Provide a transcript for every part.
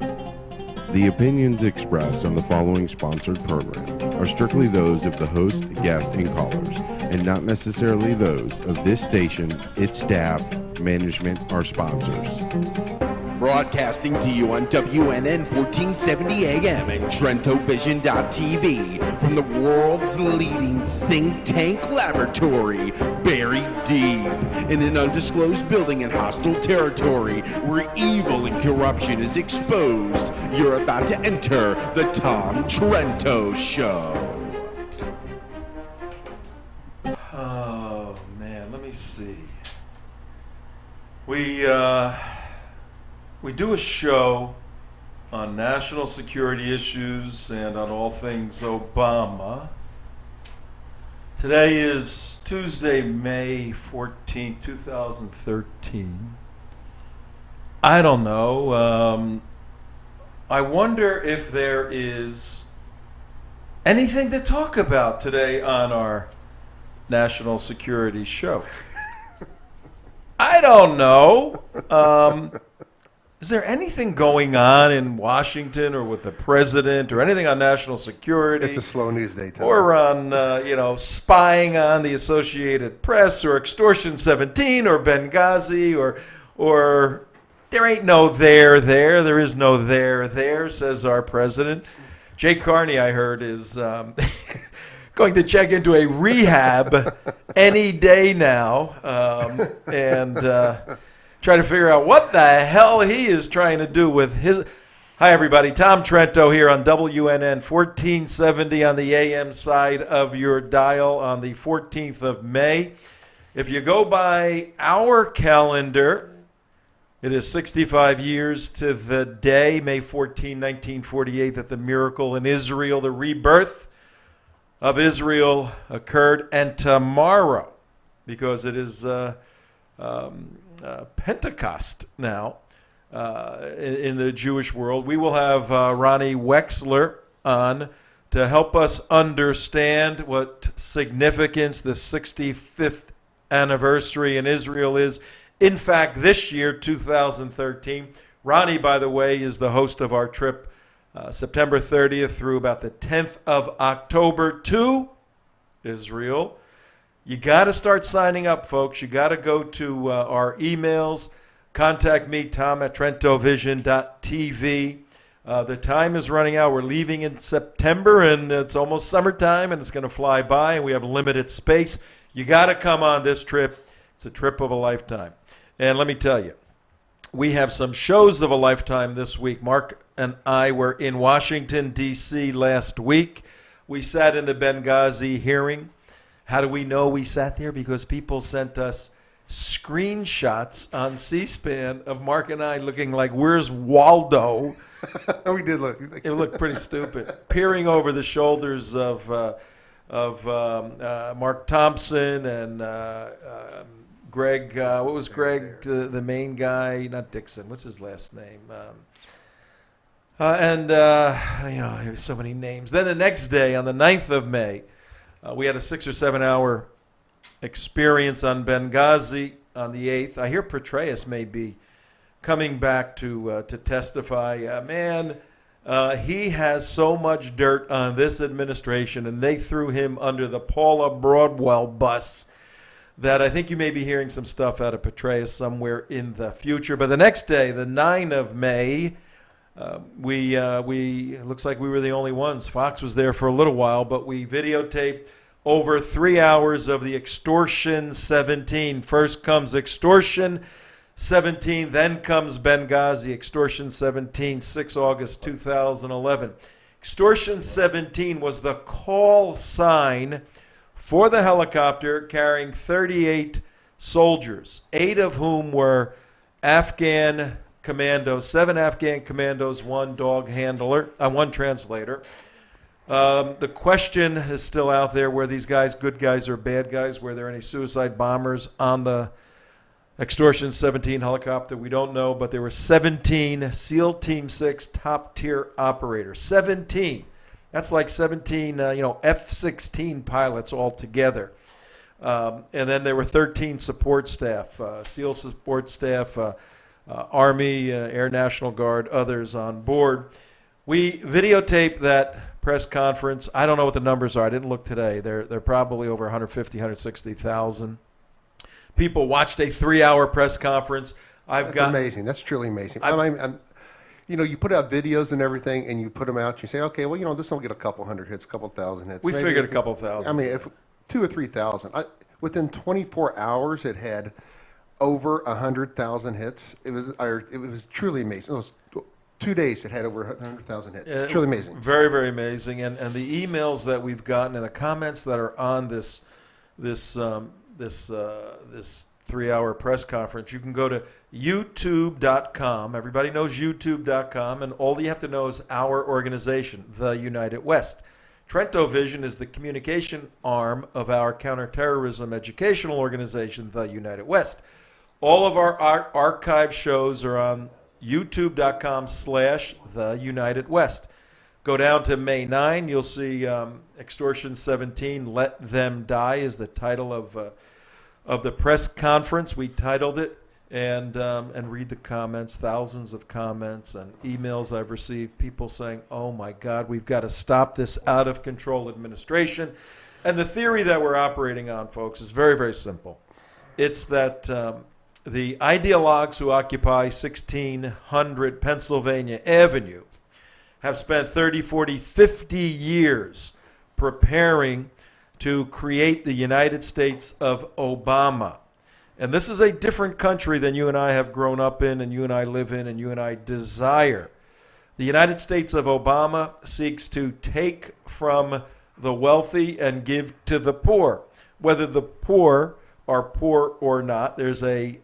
The opinions expressed on the following sponsored program are strictly those of the host, guest, and callers, and not necessarily those of this station, its staff, management, or sponsors. Broadcasting to you on WNN 1470 AM and TrentoVision.tv from the world's leading think tank laboratory, buried deep in an undisclosed building in hostile territory where evil and corruption is exposed. You're about to enter the Tom Trento Show. Oh, man, let me see. We do a show on national security issues and on all things Obama. Today is Tuesday, May 14th, 2013. I don't know. I wonder if there is anything to talk about today on our national security show. I don't know. Is there anything going on in Washington or with the president or anything on national security? It's a slow news day, Tom. Or on, spying on the Associated Press or Extortion 17 or Benghazi or there ain't no there. There is no there, says our president. Jay Carney, I heard, is going to check into a rehab any day now and try to figure out what the hell he is trying to do with his... Hi, everybody. Tom Trento here on WNN 1470 on the AM side of your dial on the 14th of May. If you go by our calendar, it is 65 years to the day, May 14, 1948, that the miracle in Israel, the rebirth of Israel occurred. And tomorrow, because it is... Pentecost now in the Jewish world. We will have Ronnie Wexler on to help us understand what significance the 65th anniversary in Israel is. In fact, this year, 2013, Ronnie, by the way, is the host of our trip September 30th through about the 10th of October to Israel. You got to start signing up, folks. You got to go to our emails. Contact me, Tom at TrentoVision.tv. The time is running out. We're leaving in September, and it's almost summertime, and it's going to fly by, and we have limited space. You got to come on this trip. It's a trip of a lifetime. And let me tell you, we have some shows of a lifetime this week. Mark and I were in Washington, D.C. last week. We sat in the Benghazi hearing. How do we know we sat there? Because people sent us screenshots on C-SPAN of Mark and I looking like, where's Waldo? We did look. It looked pretty stupid. Peering over the shoulders of Mark Thompson and Greg, what was Greg, the main guy? Not Dixon. What's his last name? There's so many names. Then the next day, on the 9th of May, we had a 6 or 7 hour experience on Benghazi on the 8th. I hear Petraeus may be coming back to testify. He has so much dirt on this administration, and they threw him under the Paula Broadwell bus that I think you may be hearing some stuff out of Petraeus somewhere in the future. But the next day, the 9th of May, we looks like we were the only ones. Fox was there for a little while, but we videotaped over 3 hours of the Extortion 17. First comes Extortion 17, then comes Benghazi. Extortion 17, 6 August 2011. Extortion 17 was the call sign for the helicopter carrying 38 soldiers, 8 of whom were Afghan commandos, 7 Afghan commandos, 1 dog handler, 1 translator. The question is still out there, were these guys good guys or bad guys? Were there any suicide bombers on the Extortion 17 helicopter? We don't know, but there were 17 SEAL Team 6 top-tier operators. 17. That's like 17, F-16 pilots altogether. And then there were 13 support staff, SEAL support staff, Army, Air National Guard, others on board. We videotaped that press conference. I don't know what the numbers are. I didn't look today. They're probably over 150, 160,000. People watched a 3-hour press conference. That's amazing. That's truly amazing. You put out videos and everything, and you put them out. You say, okay, well, this will get a couple hundred hits, a couple thousand hits. We figured a couple thousand. I mean, if 2,000 or 3,000. Within 24 hours, it had over 100,000 hits. It was truly amazing. It was 2 days. It had over 100,000 hits. Truly amazing. Very, very amazing. And the emails that we've gotten and the comments that are on this 3-hour press conference, you can go to youtube.com. Everybody knows youtube.com, and all you have to know is our organization, the United West. TrentoVision is the communication arm of our counterterrorism educational organization, the United West. All of our archive shows are on youtube.com/the United West. Go down to May 9, you'll see Extortion 17, Let Them Die is the title of the press conference. We titled it, and read the comments, thousands of comments and emails I've received, people saying, oh my God, we've got to stop this out of control administration. And the theory that we're operating on, folks, is very, very simple. It's that the ideologues who occupy 1600 Pennsylvania Avenue have spent 30, 40, 50 years preparing to create the United States of Obama. And this is a different country than you and I have grown up in, and you and I live in, and you and I desire. The United States of Obama seeks to take from the wealthy and give to the poor. Whether the poor are poor or not, there's a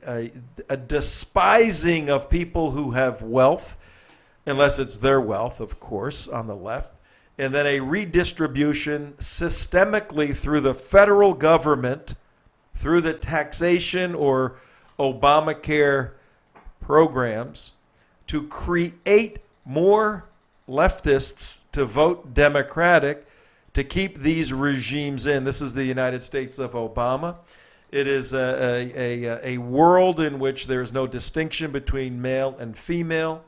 despising of people who have wealth, unless it's their wealth, of course, on the left, and then a redistribution systemically through the federal government, through the taxation or Obamacare programs, to create more leftists to vote Democratic to keep these regimes in. This is the United States of Obama. It is a world in which there is no distinction between male and female.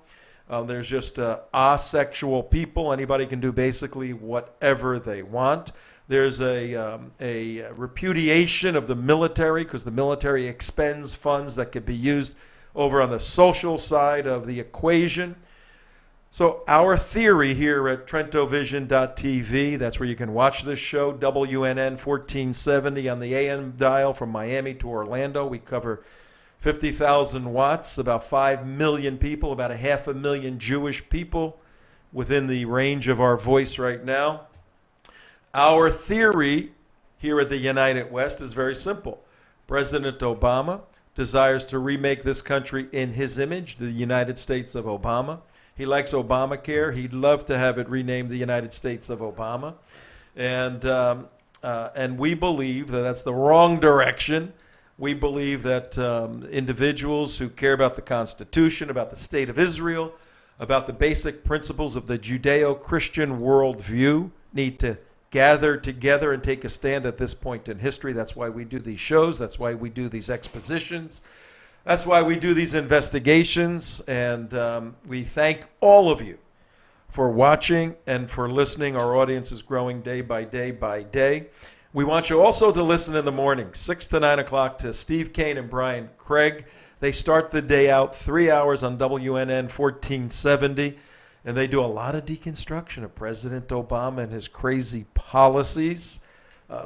There's just asexual people. Anybody can do basically whatever they want. There's a repudiation of the military, because the military expends funds that could be used over on the social side of the equation. So our theory here at TrentoVision.tv, that's where you can watch this show, WNN 1470 on the AM dial from Miami to Orlando. We cover 50,000 watts, about 5 million people, about 500,000 Jewish people within the range of our voice right now. Our theory here at the United West is very simple. President Obama desires to remake this country in his image, the United States of Obama. He likes Obamacare. He'd love to have it renamed the United States of Obama. And we believe that that's the wrong direction. We believe that individuals who care about the Constitution, about the State of Israel, about the basic principles of the Judeo-Christian worldview need to gather together and take a stand at this point in history. That's why we do these shows. That's why we do these expositions. That's why we do these investigations. And we thank all of you for watching and for listening. Our audience is growing day by day by day. We want you also to listen in the morning, 6 to 9 o'clock, to Steve Kane and Brian Craig. They start the day out 3 hours on WNN 1470. And they do a lot of deconstruction of President Obama and his crazy policies.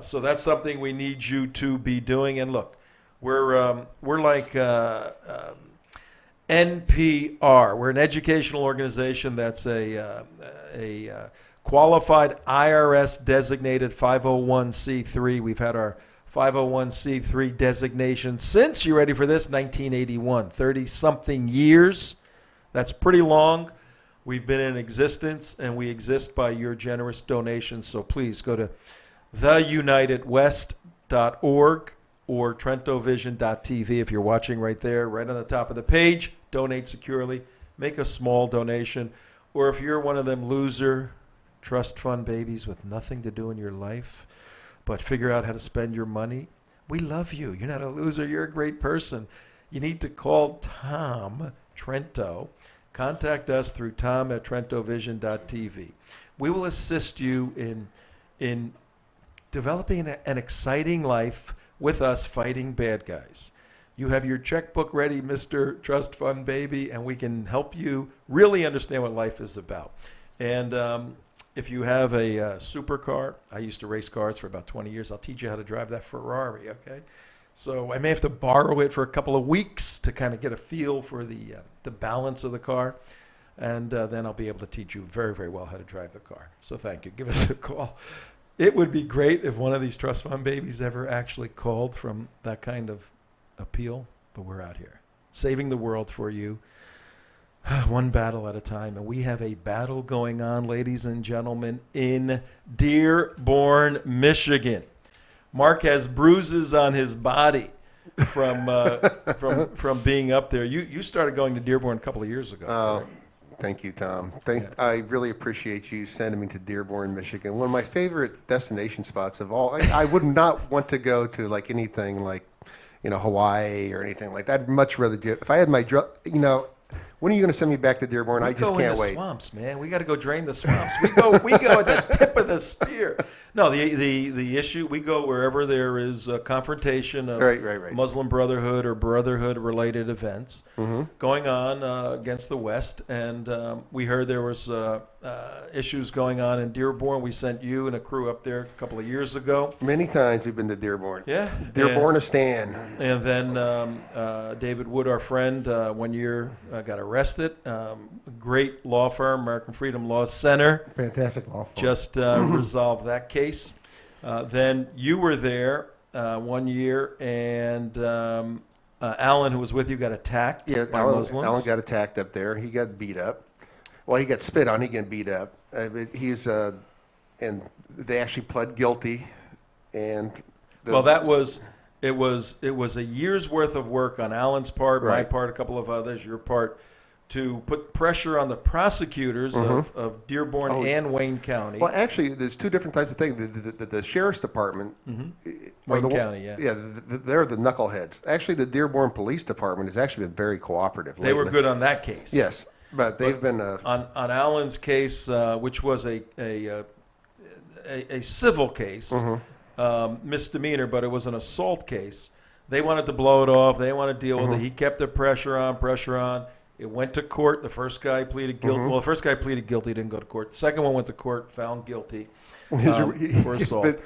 So that's something we need you to be doing. And look, we're like NPR. We're an educational organization that's a qualified IRS designated 501c3. We've had our 501c3 designation since, you ready for this, 1981, 30-something years. That's pretty long. We've been in existence, and we exist by your generous donations. So please go to theunitedwest.org or TrentoVision.tv if you're watching right there, right on the top of the page. Donate securely. Make a small donation. Or if you're one of them loser trust fund babies with nothing to do in your life but figure out how to spend your money, we love you. You're not a loser. You're a great person. you need to call Tom Trento. Contact us through tom@TrentoVision.tv. We will assist you in developing an exciting life with us fighting bad guys. You have your checkbook ready, Mr. Trust Fund Baby, and we can help you really understand what life is about. And if you have a supercar, I used to race cars for about 20 years. I'll teach you how to drive that Ferrari, okay? So I may have to borrow it for a couple of weeks to kind of get a feel for the balance of the car. And then I'll be able to teach you very, very well how to drive the car. So thank you. Give us a call. It would be great if one of these trust fund babies ever actually called from that kind of appeal, but we're out here saving the world for you, one battle at a time. And we have a battle going on, ladies and gentlemen, in Dearborn, Michigan. Mark has bruises on his body from being up there. You started going to Dearborn a couple of years ago. Oh, thank you, Tom. I really appreciate you sending me to Dearborn, Michigan. One of my favorite destination spots of all. I would not want to go to like anything like, Hawaii or anything like that. I'd much rather do. If I had my when are you going to send me back to Dearborn? I just can't wait. Swamps, man. We got to go drain the swamps. We go at the tip of the spear. No, the issue, we go wherever there is a confrontation of right. Muslim Brotherhood or Brotherhood-related events going on against the West. And we heard there was issues going on in Dearborn. We sent you and a crew up there a couple of years ago. Many times we've been to Dearborn. Yeah. Dearbornistan. And then David Wood, our friend, 1 year got arrested. Great law firm, American Freedom Law Center. Fantastic law firm. Just resolved that case. Then you were there 1 year, and Alan, who was with you, got attacked by Muslims. Alan got attacked up there. He got beat up. Well, he got spit on. He got beat up. And they actually pled guilty. And it was a year's worth of work on Alan's part, my part, a couple of others, your part, to put pressure on the prosecutors of Dearborn and Wayne County. Well, actually, there's two different types of things. The sheriff's department, Wayne County, they're the knuckleheads. Actually, the Dearborn Police Department has actually been very cooperative lately. They were good on that case. Yes, but they've been on Alan's case, which was a civil case, misdemeanor, but it was an assault case. They wanted to blow it off. They wanted to deal with it. He kept the pressure on. It went to court. The first guy pleaded guilty. Well, the first guy pleaded guilty, didn't go to court. The second one went to court, found guilty for assault.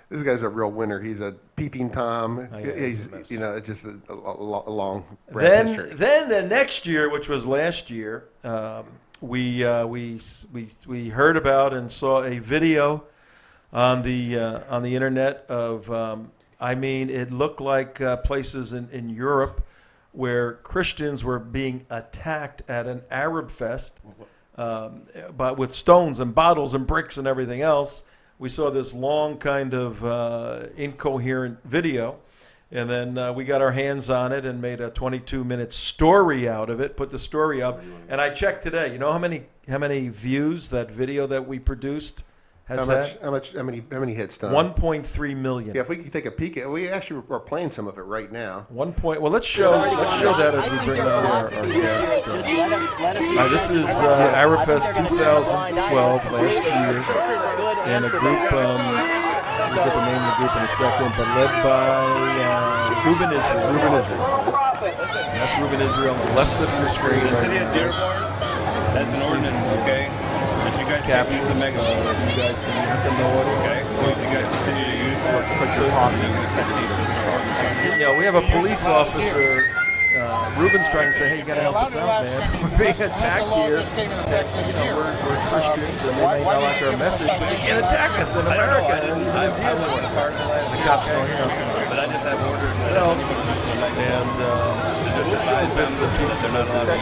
This guy's a real winner. He's a peeping Tom. He's just a long history. Then the next year, which was last year, we heard about and saw a video on the internet of it looked like places in Europe where Christians were being attacked at an Arab fest, but with stones and bottles and bricks and everything else. We saw this long kind of incoherent video, and then we got our hands on it and made a 22-minute story out of it, put the story up. And I checked today. You know how many views that video that we produced has had? How many hits, Tom? 1.3 million. Yeah, if we could take a peek at, we actually are playing some of it right now. Well, let's show that as we bring on our guest. This is ArabFest 2012 last year, and a group. We'll get the name of the group in a second, but led by Ruben Israel. That's Ruben Israel on the left of your screen. The city of Dearborn has an ordinance, okay? That you guys can use the megaphone. You guys can hear the order. Okay, so you guys continue to use it. We have a police officer. Ruben's trying to say, hey, you got to help us out, man. We're being attacked here. We're Christians, and they may not like our message, but they can't attack us in America. I wasn't part of the last The cops going, but I just have orders else. And we'll show bits and pieces of this.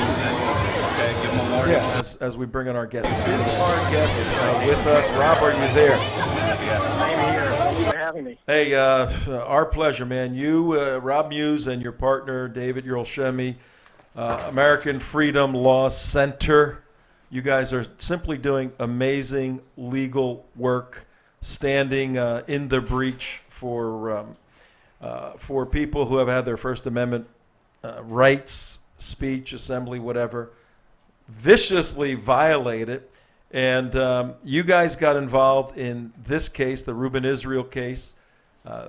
Okay, give them a warning. Yeah, as we bring in our guest. Is our guest with us? Rob, are you there? I'm here. Thanks for having me. Hey, our pleasure, man. You, Rob Muise, and your partner, David Yerolshemi, American Freedom Law Center. You guys are simply doing amazing legal work, standing in the breach for people who have had their First Amendment rights, speech, assembly, whatever, viciously violated. And you guys got involved in this case, the Reuben Israel case.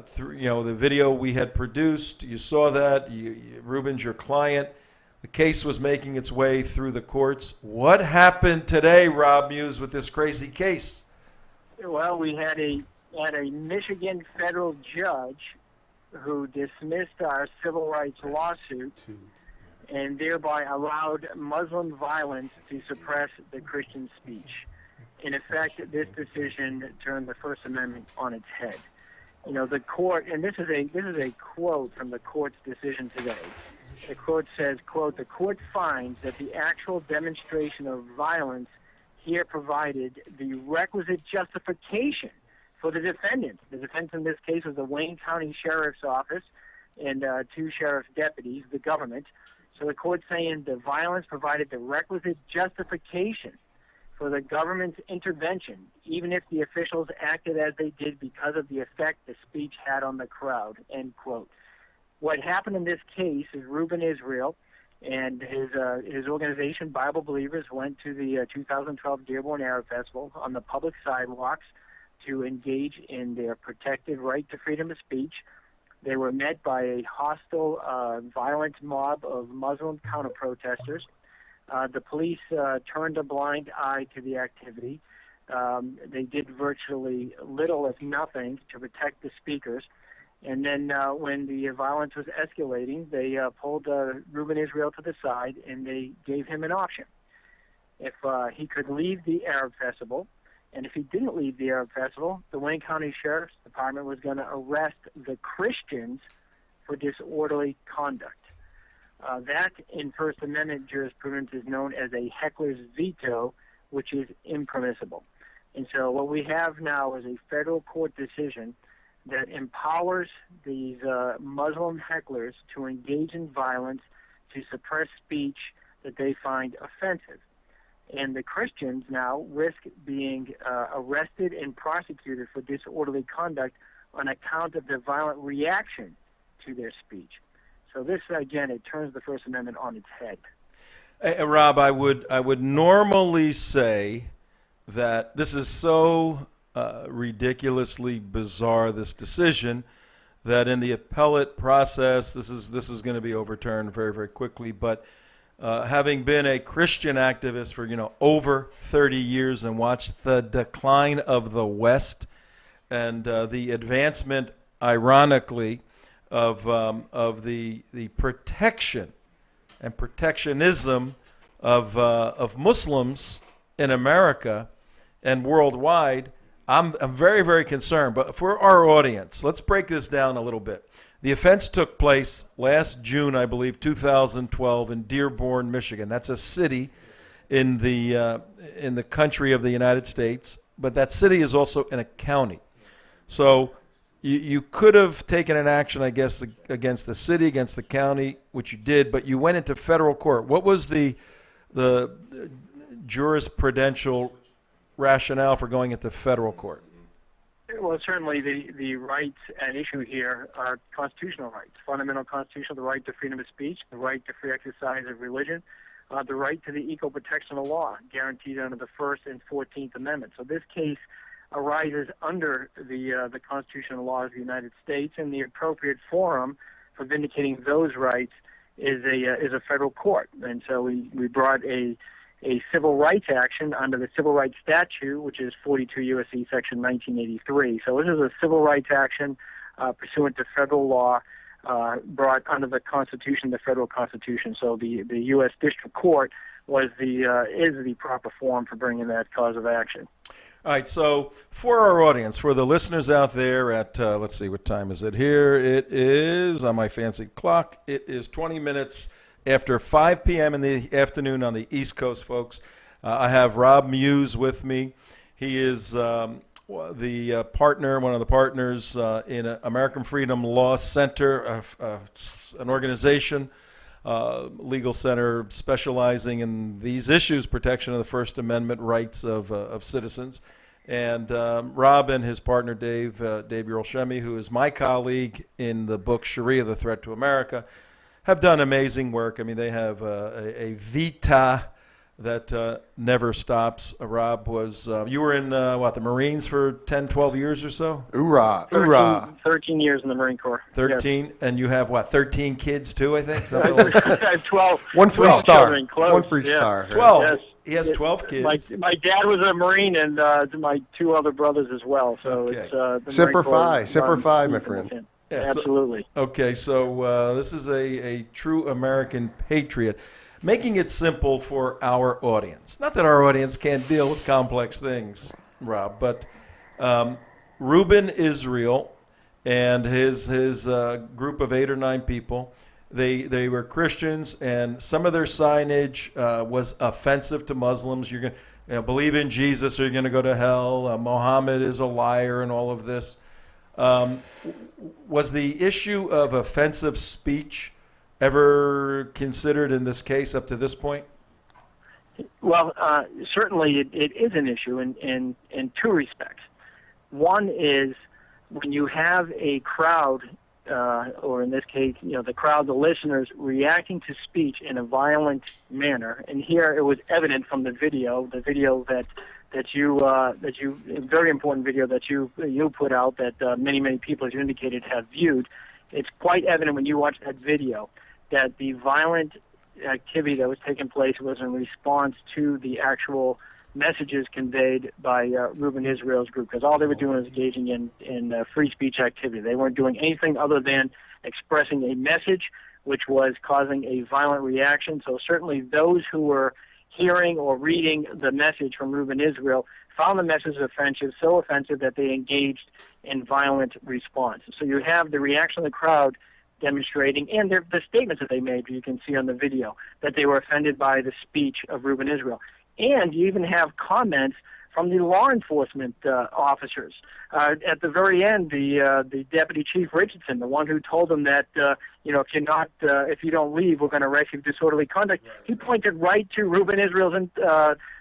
Through the video we had produced, you saw that. Reuben's your client. The case was making its way through the courts. What happened today, Rob Muise, with this crazy case? Well, we had a Michigan federal judge who dismissed our civil rights lawsuit and thereby allowed Muslim violence to suppress the Christian speech. In effect, this decision turned the First Amendment on its head. The court, and this is a quote from the court's decision today. The court says, quote, "The court finds that the actual demonstration of violence here provided the requisite justification for the defendant." The defendant in this case was the Wayne County Sheriff's Office and 2 sheriff's deputies, the government. So the court's saying the violence provided the requisite justification for the government's intervention, even if the officials acted as they did because of the effect the speech had on the crowd, end quote. What happened in this case is Reuben Israel and his organization, Bible Believers, went to the 2012 Dearborn Arab Festival on the public sidewalks to engage in their protected right to freedom of speech. They were met by a hostile, violent mob of Muslim counter-protesters. The police turned a blind eye to the activity. They did virtually little, if nothing, to protect the speakers. And then when the violence was escalating, they pulled Reuben Israel to the side and they gave him an option. If he could leave the Arab Festival, and if he didn't leave the Arab Festival, the Wayne County Sheriff's Department was going to arrest the Christians for disorderly conduct. That, in First Amendment jurisprudence, is known as a heckler's veto, which is impermissible. And so what we have now is a federal court decision that empowers these Muslim hecklers to engage in violence, to suppress speech that they find offensive. And the Christians now risk being arrested and prosecuted for disorderly conduct on account of their violent reaction to their speech. So this, again, it turns the First Amendment on its head. Hey, Rob, I would normally say that this is so ridiculously bizarre, this decision, that in the appellate process, this is going to be overturned very, very quickly. But having been a Christian activist for over 30 years and watched the decline of the West and the advancement, ironically, of the protection and protectionism of Muslims in America and worldwide, I'm very, very concerned. But for our audience, let's break this down a little bit. The offense took place last June, I believe, 2012, in Dearborn, Michigan. That's a city in the country of the United States, but that city is also in a county. So you could have taken an action, I guess, against the city, against the county, which you did, but you went into federal court. What was the jurisprudential rationale for going into federal court? Well, certainly the rights at issue here are constitutional rights, fundamental constitutional, the right to freedom of speech, the right to free exercise of religion, the right to the equal protection of law guaranteed under the First and 14th Amendment. So this case arises under the constitutional law of the United States, and the appropriate forum for vindicating those rights is a federal court. And so we brought a civil rights action under the Civil Rights Statute, which is 42 U.S.C. Section 1983. So this is a civil rights action pursuant to federal law brought under the Constitution, the federal Constitution. So the U.S. District Court is the proper forum for bringing that cause of action. All right, so for our audience, for the listeners out there at, let's see, what time is it here? It is, on my fancy clock, it is 20 minutes after 5 p.m. in the afternoon on the East Coast, folks. I have Rob Muise with me. He is the partner, one of the partners in American Freedom Law Center, an organization, legal center specializing in these issues, protection of the First Amendment rights of citizens. And Rob and his partner, Dave Yerol-Shemy, who is my colleague in the book Sharia, The Threat to America, have done amazing work. I mean, they have a vita that never stops. Rob was, you were in, the Marines for 10, 12 years or so? Hoorah, hoorah. 13 years in the Marine Corps. 13, Yes. And you have, 13 kids too, I think? Something like I have 12. One for 12 each star. children, close. One for each Yeah. star. right? 12. Yes. He has 12 kids. My dad was a Marine, and my 2 other brothers as well. So Okay. it's the Semper Marine Corps Fi, is, Semper Fi, my deep in friend. the tin. Yeah, so- Absolutely. Okay, so this is a true American patriot, making it simple for our audience. Not that our audience can't deal with complex things, Rob, but Reuben Israel and his group of 8 or 9 people, they were Christians, and some of their signage was offensive to Muslims. You're going to believe in Jesus or you're going to go to hell. Mohammed is a liar and all of this. Was the issue of offensive speech ever considered in this case up to this point? Well, certainly it is an issue in 2 respects. One is when you have a crowd, or in this case, the crowd, the listeners, reacting to speech in a violent manner. And here it was evident from the video that you very important video that you put out that many people, as you indicated, have viewed. It's quite evident when you watch that video that the violent activity that was taking place was in response to the actual messages conveyed by Reuben Israel's group, because all they were doing was engaging in free speech activity. They weren't doing anything other than expressing a message which was causing a violent reaction. So certainly those who were hearing or reading the message from Reuben Israel found the message offensive, so offensive that they engaged in violent response. So you have the reaction of the crowd demonstrating, and the statements that they made, you can see on the video, that they were offended by the speech of Reuben Israel. And you even have comments from the law enforcement officers. At the very end, the Deputy Chief Richardson, the one who told them that, if you don't leave, we're going to arrest you for disorderly conduct, he pointed right to Reuben Israel's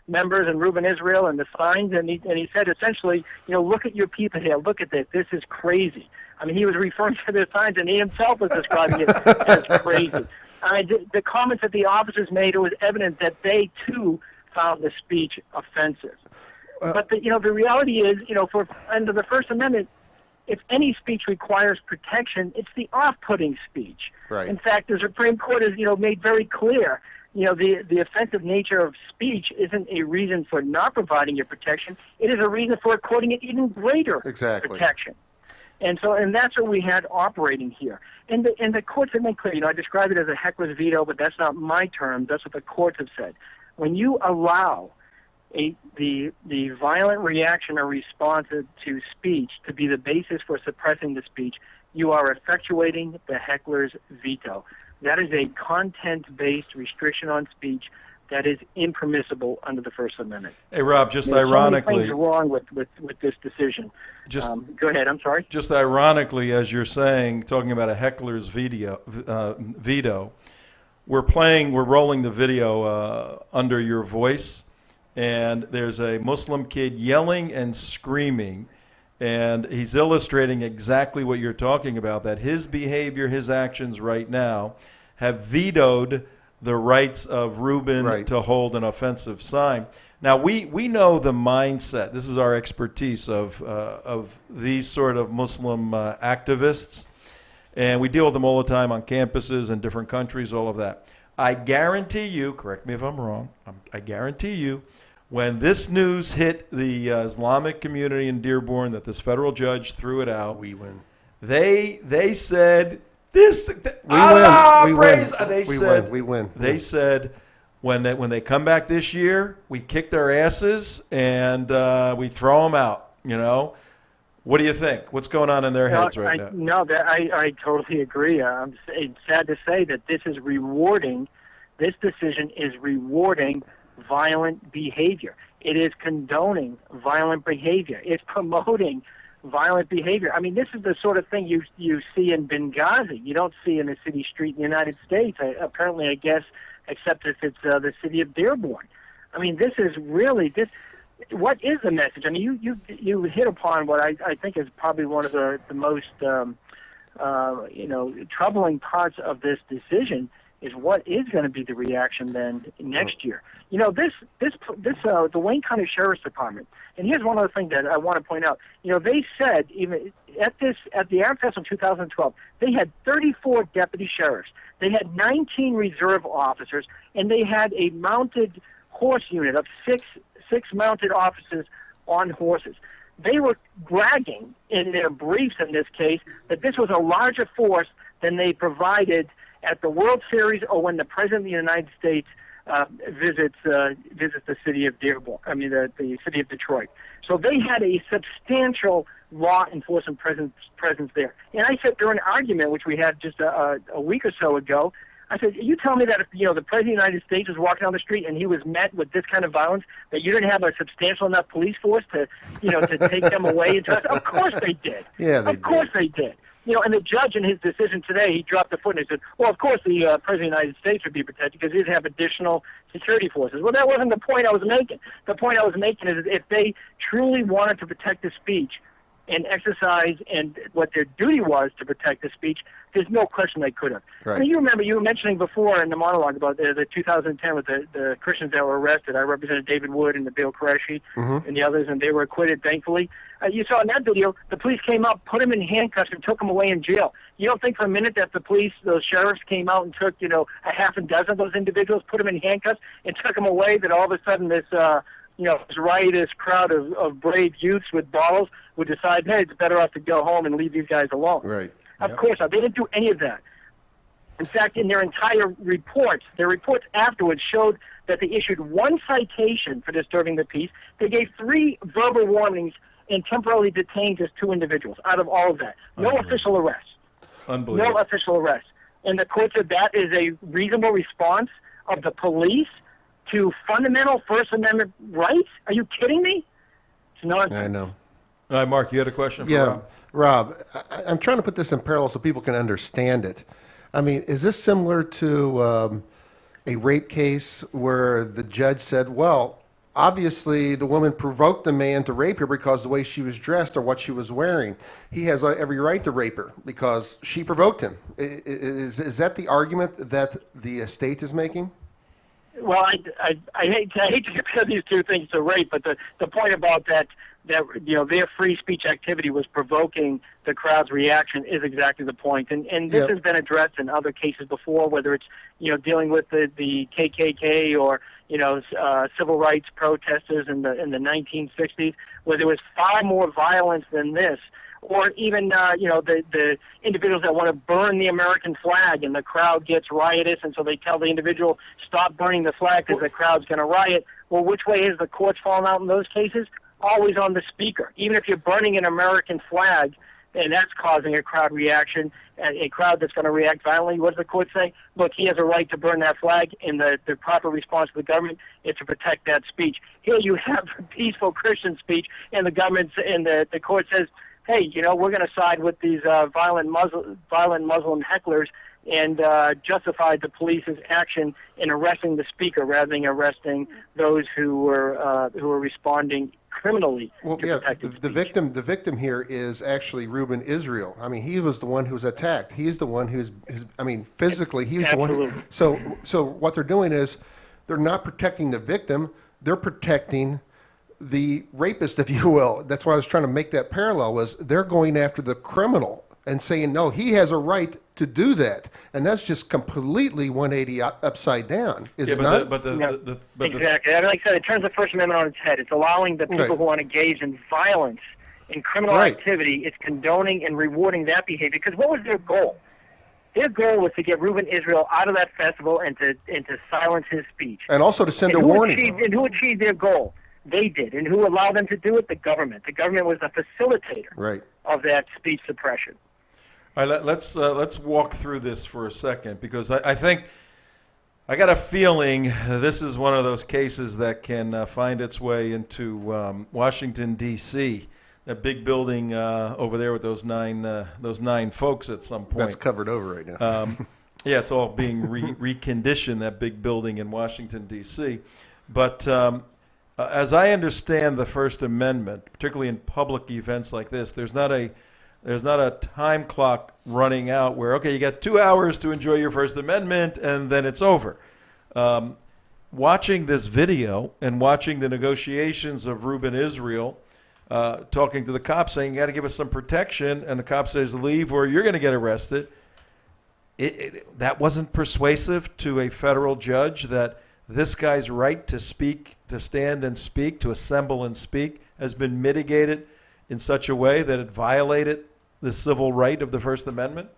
members and Reuben Israel and the signs, and he said essentially, look at your people here, look at this, this is crazy. I mean, he was referring to the signs, and he himself was describing it as crazy. I mean, the comments that the officers made, it was evident that they, too, found the speech offensive. But the reality is, under the First Amendment, if any speech requires protection, it's the off-putting speech. Right. In fact, the Supreme Court has, made very clear, the offensive nature of speech isn't a reason for not providing your protection. It is a reason for according it even greater protection. And that's what we had operating here. And the courts have made clear, I describe it as a heckler's veto, but that's not my term. That's what the courts have said. When you allow the violent reaction or response to speech to be the basis for suppressing the speech, you are effectuating the heckler's veto. That is a content-based restriction on speech that is impermissible under the First Amendment. Hey, Rob, just There's ironically, so many things wrong with this decision. Go ahead. I'm sorry. Just ironically, as you're saying, talking about a heckler's veto, we're rolling the video under your voice, and there's a Muslim kid yelling and screaming, and he's illustrating exactly what you're talking about, that his behavior, his actions right now have vetoed the rights of Reuben to hold an offensive sign. Now, we know the mindset. This is our expertise of these sort of Muslim activists, and we deal with them all the time on campuses in different countries, all of that. I guarantee you, correct me if I'm wrong, I guarantee you, when this news hit the Islamic community in Dearborn that this federal judge threw it out, We win. They said this. We win. We win. They said when they come back this year, we kick their asses and we throw them out. What do you think? What's going on in their heads right now? No, I totally agree. It's sad to say that this decision is rewarding violent behavior. It is condoning violent behavior. It's promoting violent behavior. I mean, this is the sort of thing you see in Benghazi. You don't see in a city street in the United States, apparently, I guess, except if it's the city of Dearborn. I mean, this is really this. What is the message? I mean, you hit upon what I think is probably one of the most troubling parts of this decision is what is going to be the reaction then next year. The Wayne County Sheriff's Department, and here's one other thing that I want to point out. They said even at the AFLC in 2012, they had 34 deputy sheriffs, they had 19 reserve officers, and they had a mounted horse unit of six mounted officers on horses. They were bragging in their briefs in this case that this was a larger force than they provided at the World Series or when the President of the United States visits the city of Dearborn. The city of Detroit. So they had a substantial law enforcement presence there. And I said during an argument which we had just a week or so ago, I said, you tell me that if the President of the United States was walking down the street and he was met with this kind of violence, that you didn't have a substantial enough police force to to take them away? And of course they did. Yeah, of course they did. And the judge in his decision today, he dropped the foot and he said, well, of course the President of the United States would be protected because he didn't have additional security forces. Well, that wasn't the point I was making. The point I was making is that if they truly wanted to protect the speech and exercise and what their duty was to protect the speech, there's no question they could have. Right. You remember, you were mentioning before in the monologue about the 2010 with the Christians that were arrested. I represented David Wood and the Bill Qureshi and the others, and they were acquitted, thankfully. You saw in that video, the police came up, put them in handcuffs, and took them away in jail. You don't think for a minute that the police, those sheriffs, came out and took, a half a dozen of those individuals, put them in handcuffs, and took them away, that all of a sudden this riotous crowd of brave youths with bottles would decide, hey, it's better off to go home and leave these guys alone. Right. Of course not. They didn't do any of that. In fact, in their entire reports, their reports afterwards showed that they issued one citation for disturbing the peace. They gave 3 verbal warnings and temporarily detained just 2 individuals out of all of that. No official arrest. Unbelievable. No official arrest. And the court said that is a reasonable response of the police to fundamental First Amendment rights? Are you kidding me? It's nonsense. I know. All right, Mark, you had a question for Yeah, Rob? I'm trying to put this in parallel so people can understand it. Is this similar to a rape case where the judge said, well, obviously the woman provoked the man to rape her because of the way she was dressed or what she was wearing. He has every right to rape her because she provoked him. Is that the argument that the state is making? Well, I hate to compare these two things to rape, but the point about that their free speech activity was provoking the crowd's reaction is exactly the point. And this has been addressed in other cases before, whether it's dealing with the KKK or civil rights protesters in the 1960s, where there was far more violence than this. Or even, the individuals that want to burn the American flag and the crowd gets riotous, and so they tell the individual, stop burning the flag because the crowd's going to riot. Well, which way has the courts fallen out in those cases? Always on the speaker. Even if you're burning an American flag and that's causing a crowd reaction, a crowd that's going to react violently, what does the court say? Look, he has a right to burn that flag, and the proper response of the government is to protect that speech. Here you have peaceful Christian speech, and the government and the court says, hey, we're going to side with these violent Muslim hecklers and justify the police's action in arresting the speaker rather than arresting those who were responding criminally. Well, to protect the victim here is actually Reuben Israel. He was the one who was attacked. He's the one who's physically, he's Absolutely. the one. So what they're doing is they're not protecting the victim, they're protecting the rapist, if you will. That's why I was trying to make that parallel, was they're going after the criminal and saying, no, he has a right to do that. And that's just completely 180 upside down, is it not? Exactly. Like I said, it turns the First Amendment on its head. It's allowing the people who want to engage in violence, in criminal activity, it's condoning and rewarding that behavior. Because what was their goal? Their goal was to get Reuben Israel out of that festival and to silence his speech. And also to send a warning. And who achieved their goal? They did. And who allowed them to do it? The government. The government was the facilitator of that speech suppression. All right, let's walk through this for a second, because I think I got a feeling this is one of those cases that can find its way into Washington, D.C., that big building over there with those nine folks at some point. That's covered over right now. Yeah, it's all being reconditioned, that big building in Washington, D.C. But as I understand the First Amendment, particularly in public events like this, there's not a There's not a time clock running out where, okay, you got 2 hours to enjoy your First Amendment and then it's over. Watching this video and watching the negotiations of Reuben Israel talking to the cops saying, you got to give us some protection, and the cop says, leave or you're going to get arrested. That wasn't persuasive to a federal judge that this guy's right to speak, to stand and speak, to assemble and speak has been mitigated in such a way that it violated the civil right of the First Amendment?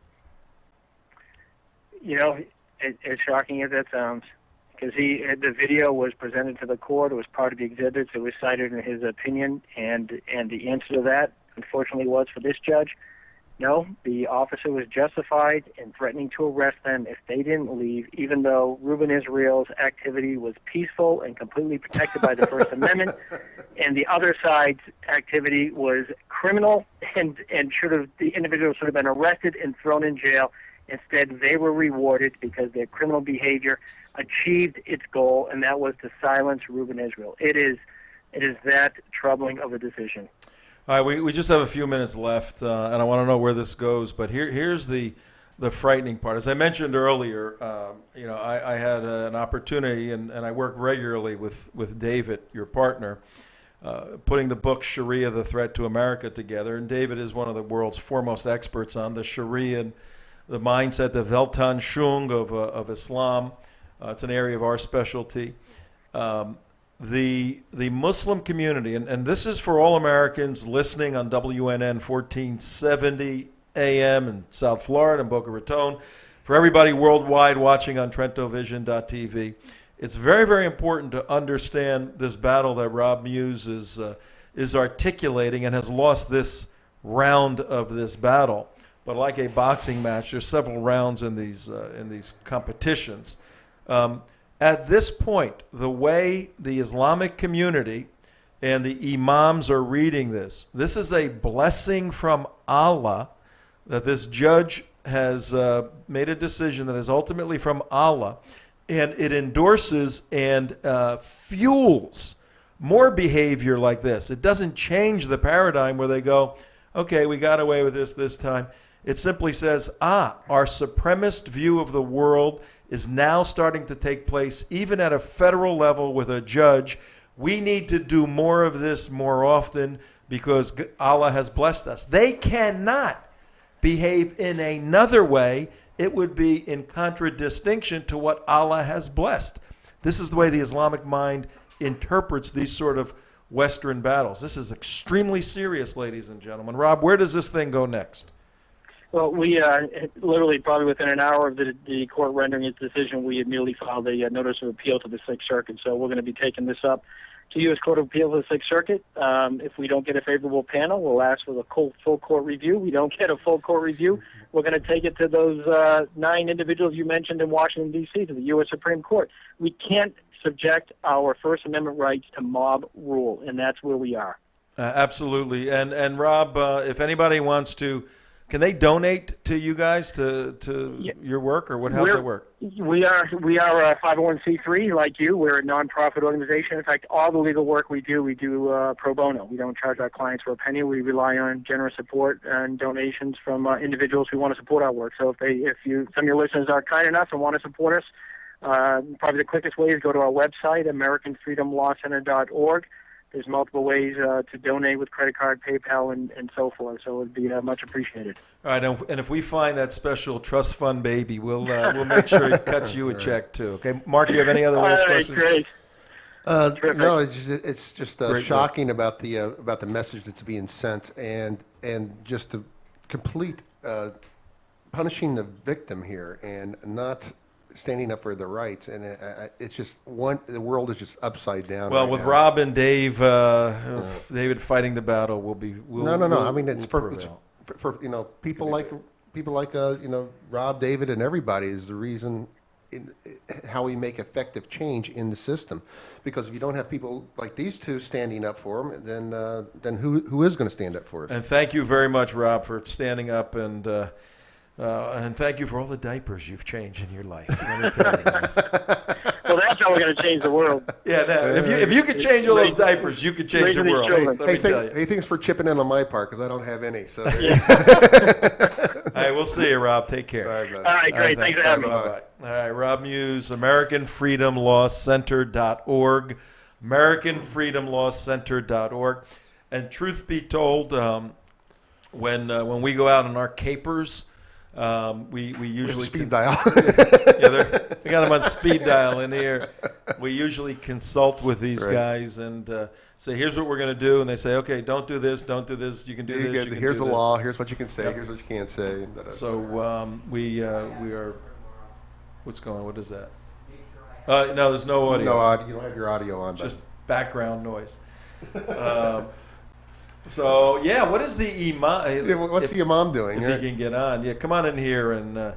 You know, as shocking as that sounds, because the video was presented to the court, it was part of the exhibits, it was cited in his opinion, and the answer to that, unfortunately, was for this judge, no, the officer was justified in threatening to arrest them if they didn't leave, even though Reuben Israel's activity was peaceful and completely protected by the First Amendment, and the other side's activity was criminal and the individual should have been arrested and thrown in jail. Instead, they were rewarded because their criminal behavior achieved its goal, and that was to silence Reuben Israel. It is that troubling of a decision. All right, we just have a few minutes left, and I want to know where this goes. But here's the frightening part. As I mentioned earlier, I had an opportunity, and I work regularly with David, your partner, putting the book Sharia, The Threat to America together. And David is one of the world's foremost experts on the Sharia and the mindset, the Weltanschauung of Islam. It's an area of our specialty. The Muslim community, and this is for all Americans listening on WNN 1470 AM in South Florida and Boca Raton, for everybody worldwide watching on TrentoVision.tv. It's very, very important to understand this battle that Rob Muise is articulating and has lost this round of this battle. But like a boxing match, there's several rounds in these competitions. At this point, the way the Islamic community and the imams are reading this is a blessing from Allah, that this judge has made a decision that is ultimately from Allah, and it endorses and fuels more behavior like this. It doesn't change the paradigm where they go, okay, we got away with this time. It simply says, our supremacist view of the world is now starting to take place even at a federal level with a judge. We need to do more of this more often because Allah has blessed us. They cannot behave in another way. It would be in contradistinction to what Allah has blessed. This is the way the Islamic mind interprets these sort of Western battles. This is extremely serious, ladies and gentlemen. Rob, where does this thing go next? Well, we literally probably within an hour of the court rendering its decision, we immediately filed a notice of appeal to the Sixth Circuit. So we're going to be taking this up to U.S. Court of Appeals of the Sixth Circuit. If we don't get a favorable panel, we'll ask for a full court review. We don't get a full court review, we're going to take it to those 9 individuals you mentioned in Washington, D.C., to the U.S. Supreme Court. We can't subject our First Amendment rights to mob rule, and that's where we are. Absolutely. And Rob, if anybody wants to, can they donate to you guys to your work, or how's that work? We are a 501c3 like you. We're a nonprofit organization. In fact, all the legal work we do pro bono. We don't charge our clients for a penny. We rely on generous support and donations from individuals who want to support our work. So if some of your listeners are kind enough and want to support us, probably the quickest way is go to our website, AmericanFreedomLawCenter.org. There's multiple ways to donate with credit card, PayPal, and so forth. So it would be much appreciated. All right, and if we find that special trust fund baby, we'll make sure he cuts you a check too. Okay, Mark, do you have any other last questions? Great. No, it's just shocking about the message that's being sent, and just the complete punishing the victim here and not standing up for their rights, and it's just the world is just upside down. Well, right with now. Rob and David fighting the battle, No. I mean, it's for people like Rob, David, and everybody is the reason how we make effective change in the system. Because if you don't have people like these two standing up for them, then who is going to stand up for us? And thank you very much, Rob, for standing up and thank you for all the diapers you've changed in your life. Let me tell you. Well, that's how we're going to change the world. Yeah, no, if you could change all those diapers, you could change the raising these world. children. Let me tell you. Hey, thanks for chipping in on my part because I don't have any. So, All right, we'll see you, Rob. Take care. all right, man. All right, great. Thanks for having me. Bye-bye. All right, Rob Muise, AmericanFreedomLawCenter.org, AmericanFreedomLawCenter.org. And truth be told, when we go out on our capers, we usually Speed dial. we got them on speed dial in here. We usually consult with these guys and say, here's what we're going to do. And they say, okay, don't do this, you can do this, you can Here's do the this. law. Here's what you can say. Here's what you can't say. So we are, what's going on? What is that? No, there's no audio. No audio. You don't have your audio on. Just background noise. So, yeah, what is the imam? What's the imam doing? If he can get on. Yeah, come on in here. And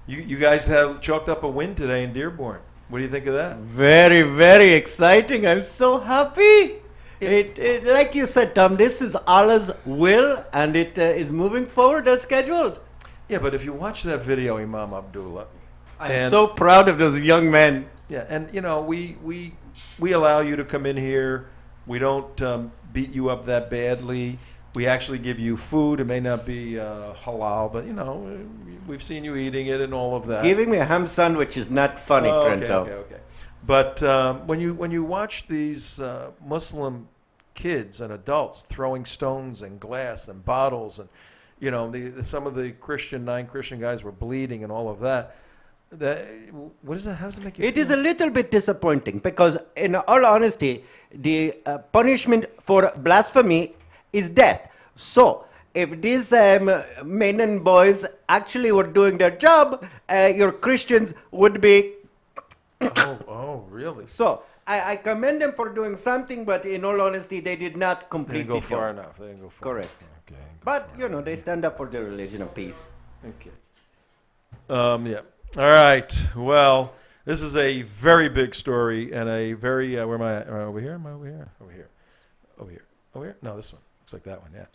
you guys have chalked up a win today in Dearborn. What do you think of that? Very, very exciting. I'm so happy. It like you said, Tom, this is Allah's will, and it is moving forward as scheduled. Yeah, but if you watch that video, Imam Abdullah. I'm so proud of those young men. Yeah, and, you know, we allow you to come in here. We don't beat you up that badly. We actually give you food. It may not be halal, but, you know, we've seen you eating it and all of that. Giving me a ham sandwich is not funny, Trento. Okay. But when you watch these Muslim kids and adults throwing stones and glass and bottles and, you know, some of the non-Christian guys were bleeding and all of that. What is that? How does it make you feel? It is a little bit disappointing because, in all honesty, the punishment for blasphemy is death. So, if these men and boys actually were doing their job, your Christians would be. Oh, really? So, I commend them for doing something, but in all honesty, they did not complete They didn't go the far job. enough. They didn't go far Correct. enough. Okay. But, you know, they stand up for their religion of peace. Okay. Yeah. All right. Well, this is a very big story and a very where am I? Over here? Am I over here? Over here. Over here. Over here? No, this one. Looks like that one. Yeah.